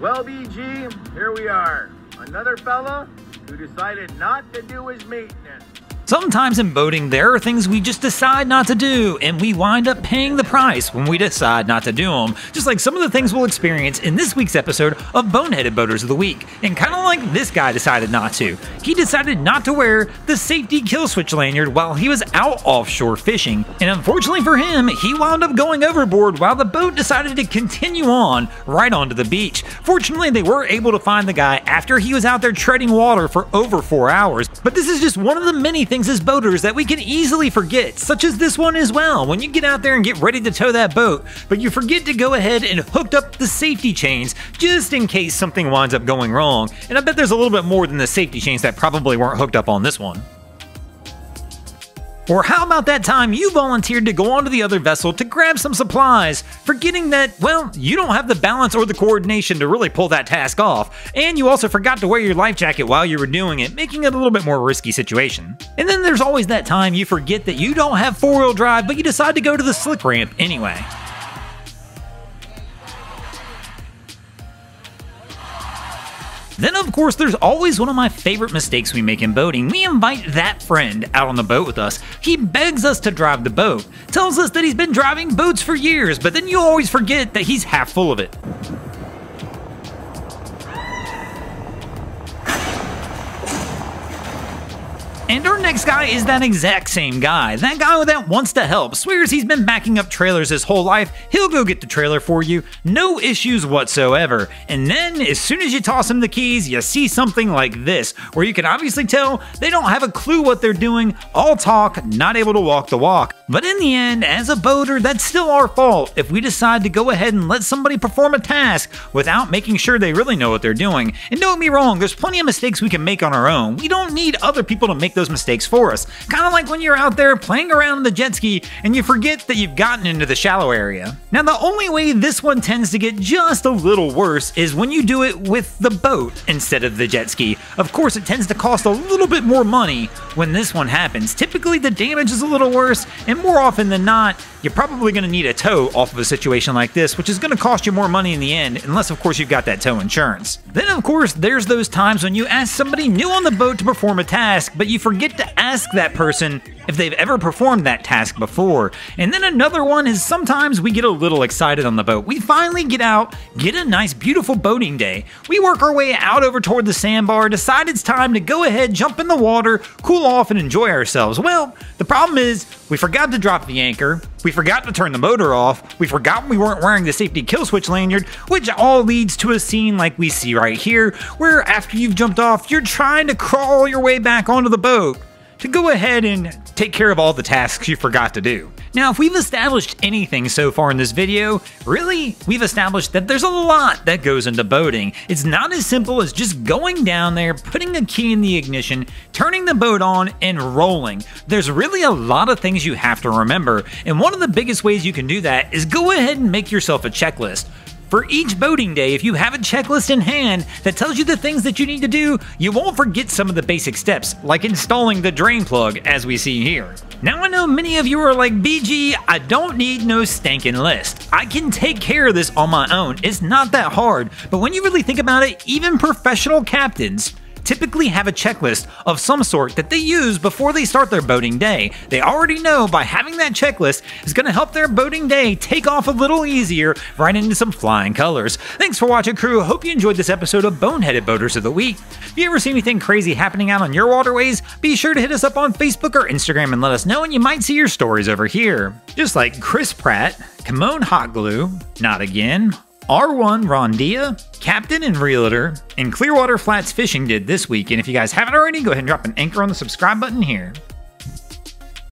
Well, BG, here we are. Another fella who decided not to do his maintenance. Sometimes in boating, there are things we just decide not to do, and we wind up paying the price when we decide not to do them, just like some of the things we'll experience in this week's episode of Boneheaded Boaters of the Week. And kind of like this guy decided not to. He decided not to wear the safety kill switch lanyard while he was out offshore fishing, and unfortunately for him, he wound up going overboard while the boat decided to continue on right onto the beach. Fortunately, they were able to find the guy after he was out there treading water for over 4 hours, but this is just one of the many things as boaters that we can easily forget, such as this one as well. When you get out there and get ready to tow that boat, but you forget to go ahead and hook up the safety chains just in case something winds up going wrong. And I bet there's a little bit more than the safety chains that probably weren't hooked up on this one. Or how about that time you volunteered to go onto the other vessel to grab some supplies, forgetting that, well, you don't have the balance or the coordination to really pull that task off, and you also forgot to wear your life jacket while you were doing it, making it a little bit more risky situation. And then there's always that time you forget that you don't have four-wheel drive, but you decide to go to the slick ramp anyway. Then, of course, there's always one of my favorite mistakes we make in boating. We invite that friend out on the boat with us. He begs us to drive the boat, tells us that he's been driving boats for years, but then you always forget that he's half full of it. And our next guy is that exact same guy. That guy that wants to help, swears he's been backing up trailers his whole life, he'll go get the trailer for you, no issues whatsoever. And then, as soon as you toss him the keys, you see something like this, where you can obviously tell they don't have a clue what they're doing, all talk, not able to walk the walk. But in the end, as a boater, that's still our fault if we decide to go ahead and let somebody perform a task without making sure they really know what they're doing. And don't get me wrong, there's plenty of mistakes we can make on our own. We don't need other people to make those mistakes for us. Kind of like when you're out there playing around in the jet ski and you forget that you've gotten into the shallow area. Now, the only way this one tends to get just a little worse is when you do it with the boat instead of the jet ski. Of course, it tends to cost a little bit more money when this one happens. Typically, the damage is a little worse, and more often than not, you're probably going to need a tow off of a situation like this, which is going to cost you more money in the end, unless of course you've got that tow insurance. Then of course there's those times when you ask somebody new on the boat to perform a task, but you forget to ask that person if they've ever performed that task before. And then another one is sometimes we get a little excited on the boat. We finally get out, get a nice beautiful boating day. We work our way out over toward the sandbar, decide it's time to go ahead, jump in the water, cool off and enjoy ourselves. Well, the problem is we forgot to drop the anchor, we forgot to turn the motor off, we forgot we weren't wearing the safety kill switch lanyard, which all leads to a scene like we see right here, where after you've jumped off, you're trying to crawl your way back onto the boat to go ahead and take care of all the tasks you forgot to do. Now, if we've established anything so far in this video, really, we've established that there's a lot that goes into boating. It's not as simple as just going down there, putting a key in the ignition, turning the boat on, and rolling. There's really a lot of things you have to remember, and one of the biggest ways you can do that is go ahead and make yourself a checklist. For each boating day, if you have a checklist in hand that tells you the things that you need to do, you won't forget some of the basic steps, like installing the drain plug, as we see here. Now I know many of you are like, BG, I don't need no stankin' list. I can take care of this on my own. It's not that hard. But when you really think about it, even professional captains typically have a checklist of some sort that they use before they start their boating day. They already know by having that checklist is going to help their boating day take off a little easier right into some flying colors. Thanks for watching, crew. Hope you enjoyed this episode of Boneheaded Boaters of the Week. If you ever see anything crazy happening out on your waterways, be sure to hit us up on Facebook or Instagram and let us know, and you might see your stories over here. Just like Chris Pratt, Kimon Hot Glue, Not Again, R1 Rondia, Captain and Realtor, and Clearwater Flats Fishing did this week. And if you guys haven't already, go ahead and drop an anchor on the subscribe button here.